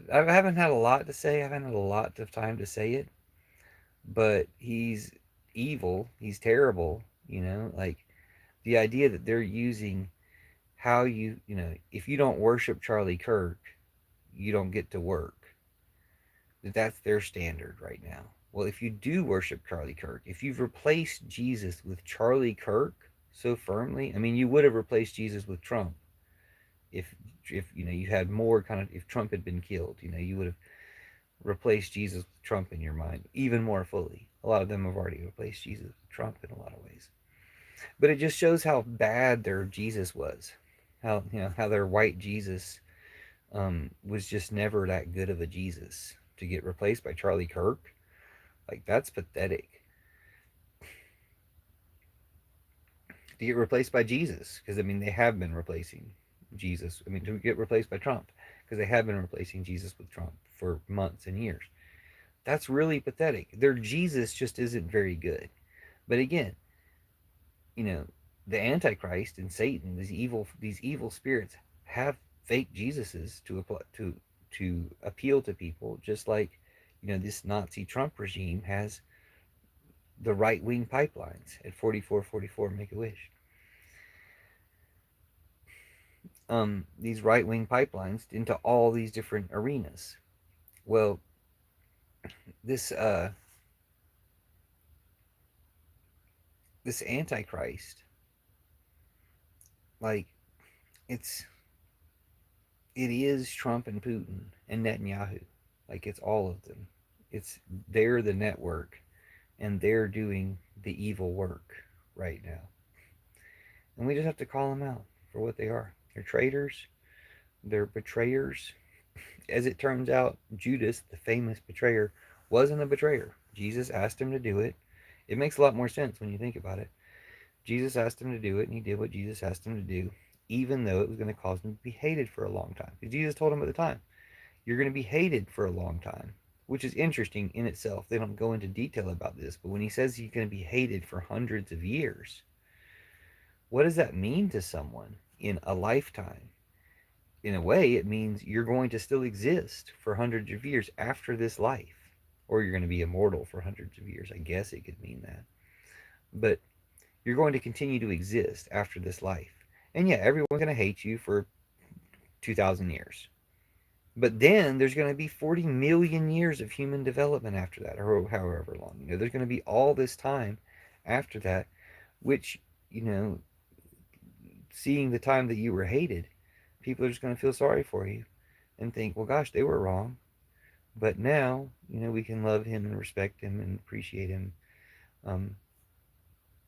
haven't had a lot to say. I haven't had a lot of time to say it, but he's evil. He's terrible. Like the idea that they're using how if you don't worship Charlie Kirk, you don't get to work. That's their standard right now. Well, if you do worship Charlie Kirk, if you've replaced Jesus with Charlie Kirk so firmly, I mean, you would have replaced Jesus with Trump if you had more kind of, if Trump had been killed, you would have replaced Jesus with Trump in your mind even more fully. A lot of them have already replaced Jesus with Trump in a lot of ways. But it just shows how bad their Jesus was. How their white Jesus was just never that good of a Jesus to get replaced by Charlie Kirk. Like, that's pathetic. To get replaced by Jesus, because I mean they have been replacing Jesus. I mean, to get replaced by Trump, because they have been replacing Jesus with Trump for months and years. That's really pathetic. Their Jesus just isn't very good. But again, the Antichrist and Satan, these evil spirits, have fake Jesuses to apply, to appeal to people, just like this Nazi Trump regime has the right wing pipelines at 4444 Make a Wish. These right wing pipelines into all these different arenas. Well, this this Antichrist, like, it is Trump and Putin and Netanyahu. Like, it's all of them. They're the network, and they're doing the evil work right now. And we just have to call them out for what they are. They're traitors. They're betrayers. As it turns out, Judas, the famous betrayer, wasn't a betrayer. Jesus asked him to do it. It makes a lot more sense when you think about it. Jesus asked him to do it, and he did what Jesus asked him to do, even though it was going to cause him to be hated for a long time. Because Jesus told him at the time, you're going to be hated for a long time, which is interesting in itself. They don't go into detail about this, but when he says he's going to be hated for hundreds of years, what does that mean to someone in a lifetime? In a way, it means you're going to still exist for hundreds of years after this life, or you're going to be immortal for hundreds of years. I guess it could mean that. But you're going to continue to exist after this life. And yeah, everyone's going to hate you for 2,000 years. But then there's going to be 40 million years of human development after that, or however long. There's going to be all this time after that, which, seeing the time that you were hated, people are just going to feel sorry for you and think, well, gosh, they were wrong. But now, we can love him and respect him and appreciate him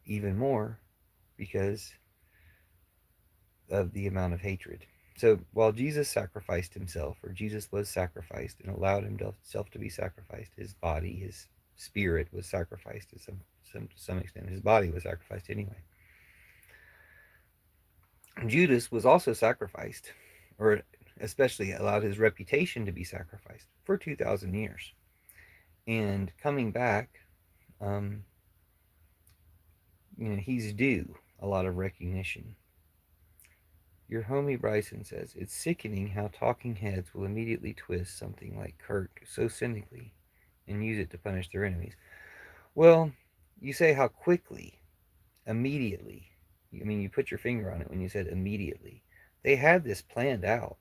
even more because of the amount of hatred. So while Jesus sacrificed himself, or Jesus was sacrificed and allowed himself to be sacrificed, his body, his spirit was sacrificed to some extent. His body was sacrificed anyway. Judas was also sacrificed, or especially allowed his reputation to be sacrificed for 2,000 years. And coming back, he's due a lot of recognition. Your homie Bryson says, it's sickening how talking heads will immediately twist something like Kirk so cynically and use it to punish their enemies. Well, you say how quickly, immediately. I mean, you put your finger on it when you said immediately. They had this planned out.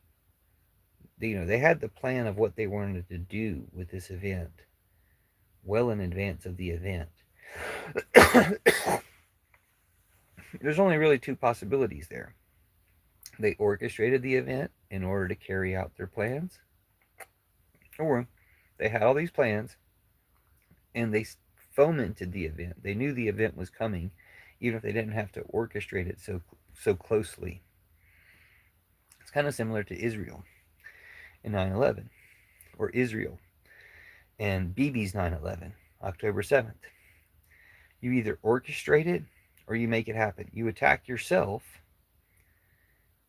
They had the plan of what they wanted to do with this event well in advance of the event. There's only really two possibilities there. They orchestrated the event in order to carry out their plans, or they had all these plans and they fomented the event. They knew the event was coming, even if they didn't have to orchestrate it so closely. It's kind of similar to Israel in 9/11, or Israel and Bibi's 9/11, October 7th. You either orchestrate it or you make it happen. You attack yourself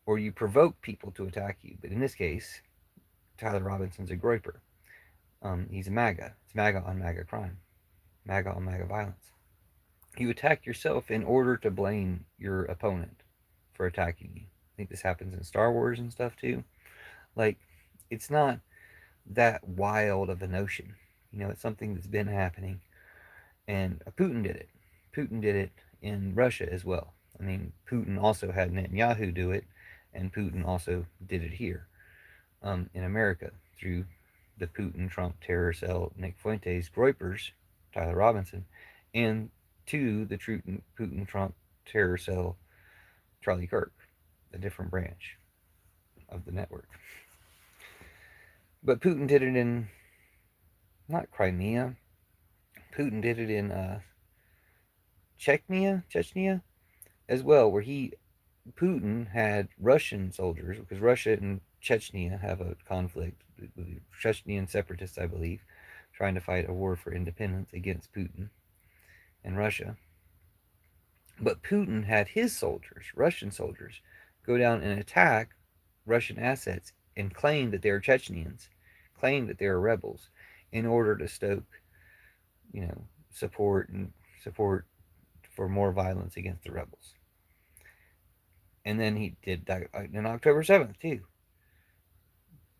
or you provoke people to attack you. But in this case, Tyler Robinson's a groyper. He's a MAGA. It's MAGA on MAGA crime, MAGA on MAGA violence. You attack yourself in order to blame your opponent for attacking you. I think this happens in Star Wars and stuff too. Like, it's not that wild of a notion. It's something that's been happening. And Putin did it. Putin did it in Russia as well. I mean, Putin also had Netanyahu do it, and Putin also did it here in America through the Putin-Trump terror cell, Nick Fuentes, Groypers, Tyler Robinson, and to the Putin-Trump terror cell, Charlie Kirk, a different branch of the network. But Putin did it in, not Crimea, Putin did it in Chechnya as well, where Putin had Russian soldiers, because Russia and Chechnya have a conflict, Chechnyan separatists, I believe, trying to fight a war for independence against Putin and Russia. But Putin had his soldiers, Russian soldiers, go down and attack Russian assets and claim that they're Chechnyans, claim that they're rebels, in order to stoke, support for more violence against the rebels. And then he did that on October 7th too,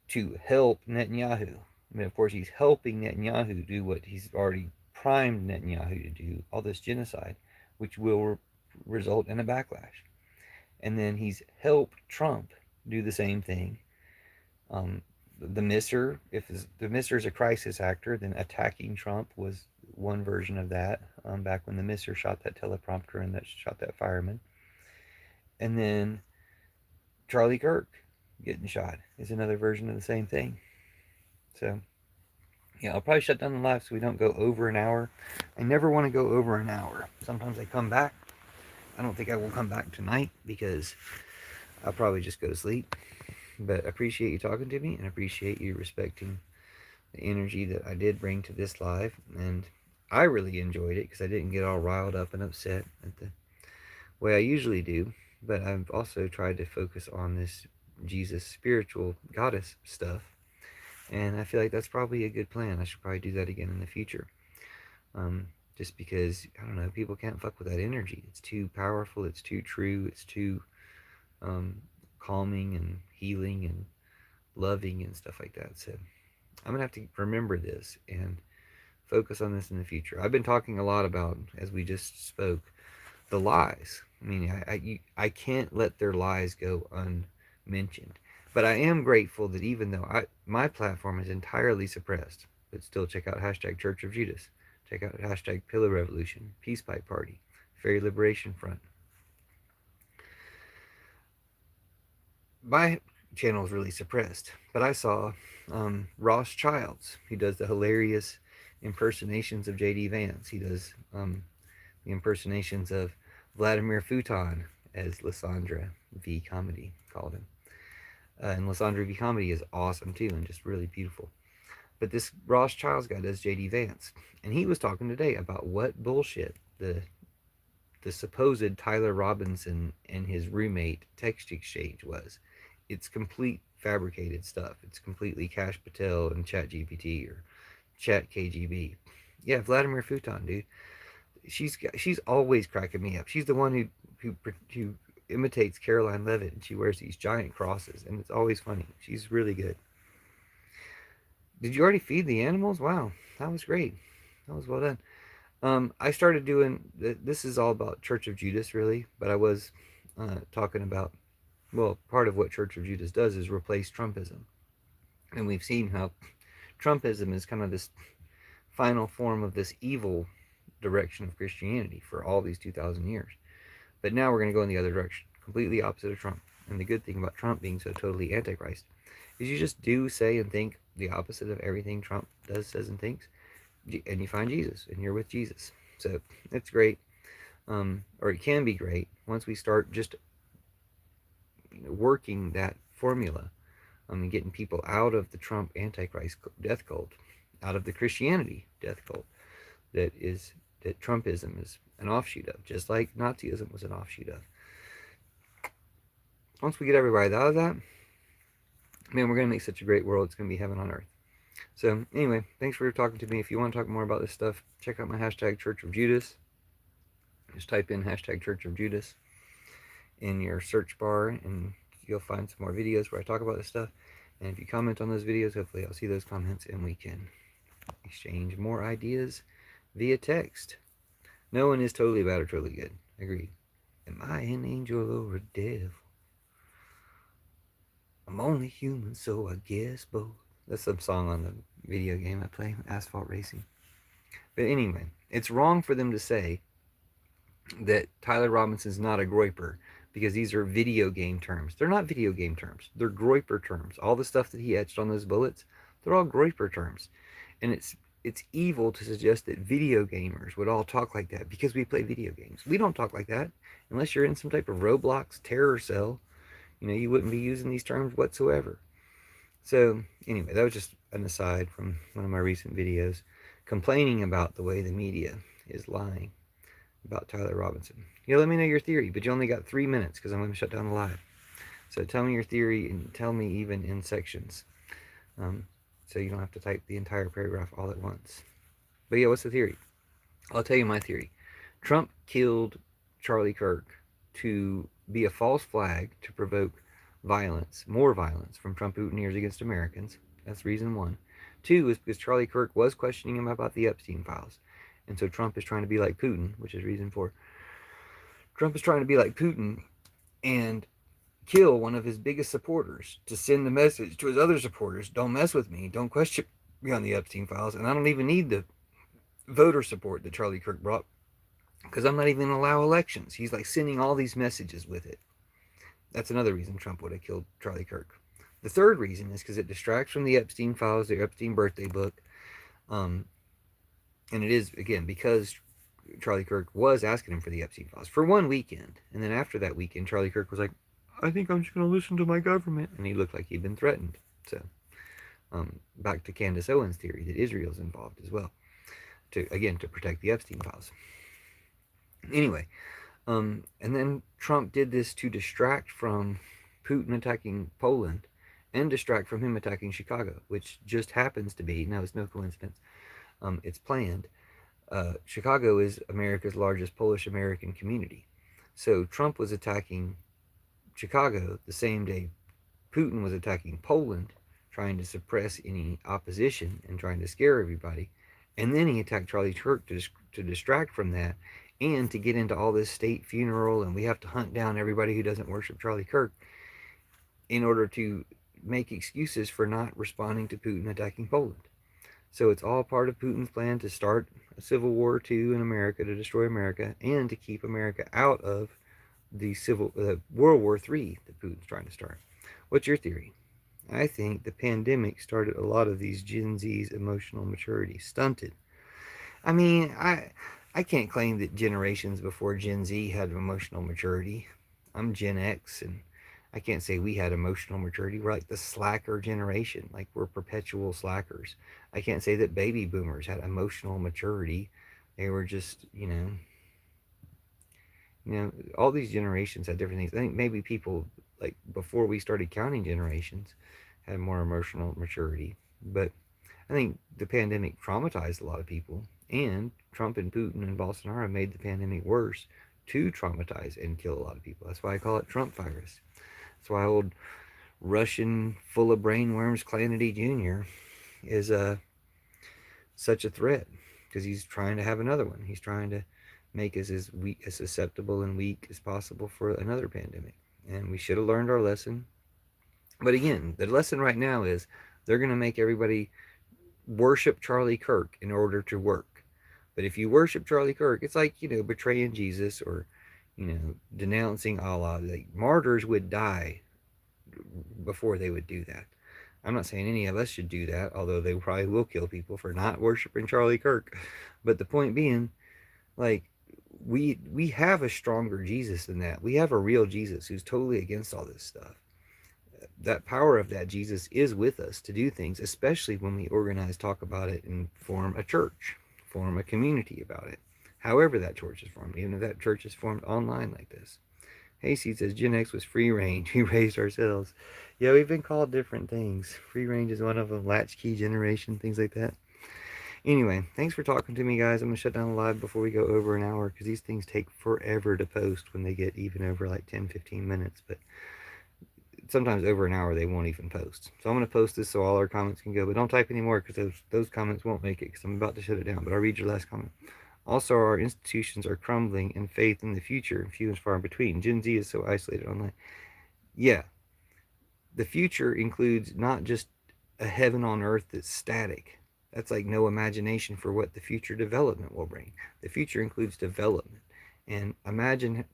to help Netanyahu. I mean, of course, he's helping Netanyahu do what he's already primed Netanyahu to do, all this genocide, which will result in a backlash. And then he's helped Trump do the same thing. The Mister, if the Mister is a crisis actor, then attacking Trump was one version of that, back when the mister shot that teleprompter and that shot that fireman. And then Charlie Kirk getting shot is another version of the same thing. So, yeah, I'll probably shut down the live so we don't go over an hour. I never want to go over an hour. Sometimes I come back. I don't think I will come back tonight because I'll probably just go to sleep. But I appreciate you talking to me and appreciate you respecting the energy that I did bring to this live. And I really enjoyed it because I didn't get all riled up and upset at the way I usually do. But I've also tried to focus on this Jesus spiritual goddess stuff. And I feel like that's probably a good plan. I should probably do that again in the future. Just because, I don't know, people can't fuck with that energy. It's too powerful, it's too true, it's too calming and healing and loving and stuff like that. So I'm going to have to remember this and focus on this in the future. I've been talking a lot about, as we just spoke, the lies. I mean, I can't let their lies go unmentioned. But I am grateful that even though my platform is entirely suppressed, but still check out hashtag Church of Judas. Check out hashtag Pillar Revolution, Peace Pipe Party, Fairy Liberation Front. My channel is really suppressed, but I saw Ross Childs. He does the hilarious impersonations of J.D. Vance. He does the impersonations of Vladimir Futon, as Lysandra V. Comedy called him. And Lysandra V. Comedy is awesome too, and just really beautiful. But this Ross Childs guy does J.D. Vance, and he was talking today about what bullshit the supposed Tyler Robinson and his roommate text exchange was. It's complete fabricated stuff. It's completely Kash Patel and ChatGPT or ChatKGB. Yeah, Vladimir Futon, dude. She's always cracking me up. She's the one who imitates Caroline Levitt, and she wears these giant crosses, and it's always funny. She's really good. Did you already feed the animals? Wow, that was great. That was well done. I started doing, this is all about Church of Judas, really, but I was talking about, well, part of what Church of Judas does is replace Trumpism. And we've seen how Trumpism is kind of this final form of this evil direction of Christianity for all these 2,000 years. But now we're going to go in the other direction, completely opposite of Trump. And the good thing about Trump being so totally antichrist is you just do, say, and think the opposite of everything Trump does, says, and thinks, and you find Jesus, and you're with Jesus. So it's great, or it can be great once we start just working that formula, and getting people out of the Trump antichrist death cult, out of the Christianity death cult that Trumpism is an offshoot of, just like Nazism was an offshoot of. Once we get everybody out of that, man, we're going to make such a great world. It's going to be heaven on earth. So anyway, thanks for talking to me. If you want to talk more about this stuff, check out my hashtag Church of Judas. Just type in hashtag Church of Judas in your search bar, and you'll find some more videos where I talk about this stuff. And if you comment on those videos, hopefully I'll see those comments and we can exchange more ideas via text. No one is totally bad or totally good. Agreed. Am I an angel or a devil? I'm only human, so I guess both. That's some song on the video game I play, Asphalt Racing. But anyway, it's wrong for them to say that Tyler Robinson's not a groyper, because these are video game terms. They're not video game terms. They're groyper terms. All the stuff that he etched on those bullets, they're all groyper terms. And it's evil to suggest that video gamers would all talk like that because we play video games. We don't talk like that unless you're in some type of Roblox terror cell. You wouldn't be using these terms whatsoever. So anyway, that was just an aside from one of my recent videos complaining about the way the media is lying about Tyler Robinson. Let me know your theory, but you only got 3 minutes because I'm going to shut down the live. So tell me your theory, and tell me even in sections, so you don't have to type the entire paragraph all at once. But yeah, what's the theory? I'll tell you my theory. Trump killed Charlie Kirk to be a false flag to provoke violence, more violence from Trump mutineers against Americans. That's reason one. Two is because Charlie Kirk was questioning him about the Epstein files. And so Trump is trying to be like Putin, which is reason four. Trump is trying to be like Putin and kill one of his biggest supporters to send the message to his other supporters: don't mess with me, don't question me on the Epstein files, and I don't even need the voter support that Charlie Kirk brought, because I'm not even going to allow elections. He's like sending all these messages with it. That's another reason Trump would have killed Charlie Kirk. The third reason is because it distracts from the Epstein files, the Epstein birthday book. Um, and it is, again, because Charlie Kirk was asking him for the Epstein files for one weekend. And then after that weekend, Charlie Kirk was like, I think I'm just going to listen to my government. And he looked like he'd been threatened. So, back to Candace Owens' theory that Israel's involved as well, to protect the Epstein files. Anyway, and then Trump did this to distract from Putin attacking Poland and distract from him attacking Chicago, which just happens to be, no, it's no coincidence, it's planned. Chicago is America's largest Polish American community. So Trump was attacking Chicago the same day Putin was attacking Poland, trying to suppress any opposition and trying to scare everybody. And then he attacked Charlie Kirk to distract from that and to get into all this state funeral, and we have to hunt down everybody who doesn't worship Charlie Kirk in order to make excuses for not responding to Putin attacking Poland. So it's all part of Putin's plan to start a civil war too in America, to destroy America and to keep America out of the World War III that Putin's trying to start. What's your theory? I think the pandemic started a lot of these Gen Z's emotional maturity stunted. I mean, I can't claim that generations before Gen Z had emotional maturity. I'm Gen X, and I can't say we had emotional maturity. We're like the slacker generation, like we're perpetual slackers. I can't say that baby boomers had emotional maturity. They were just, all these generations had different things. I think maybe people like before we started counting generations had more emotional maturity, but I think the pandemic traumatized a lot of people, and Trump and Putin and Bolsonaro made the pandemic worse to traumatize and kill a lot of people. That's why I call it Trump virus. That's why old Russian full of brainworms Kennedy Jr. is such a threat, because he's trying to have another one. He's trying to make us as weak, as susceptible and weak as possible for another pandemic. And we should have learned our lesson. But again, the lesson right now is they're going to make everybody worship Charlie Kirk in order to work. But if you worship Charlie Kirk, it's like, betraying Jesus or, denouncing Allah. Like martyrs would die before they would do that. I'm not saying any of us should do that, although they probably will kill people for not worshiping Charlie Kirk. But the point being, like, we have a stronger Jesus than that. We have a real Jesus who's totally against all this stuff. That power of that Jesus is with us to do things, especially when we organize, talk about it, and form a church, form a community about it. However that church is formed, even if that church is formed online like this. Hayseed says Gen X was free range. We raised ourselves. Yeah, we've been called different things. Free range is one of them. Latchkey generation, things like that. Anyway, thanks for talking to me, guys. I'm going to shut down the live before we go over an hour, because these things take forever to post when they get even over like 10-15 minutes. But sometimes over an hour they won't even post. So I'm going to post this so all our comments can go. But don't type anymore, because those comments won't make it, because I'm about to shut it down. But I'll read your last comment. Also, our institutions are crumbling, and faith in the future few and far between. Gen Z is so isolated online. Yeah, the future includes not just a heaven on earth that's static. That's like no imagination for what the future development will bring. The future includes development. And imagine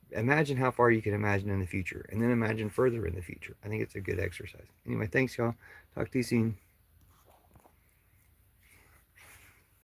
how far you can imagine in the future, and then imagine further in the future. I think it's a good exercise. Anyway, thanks, y'all. Talk to you soon.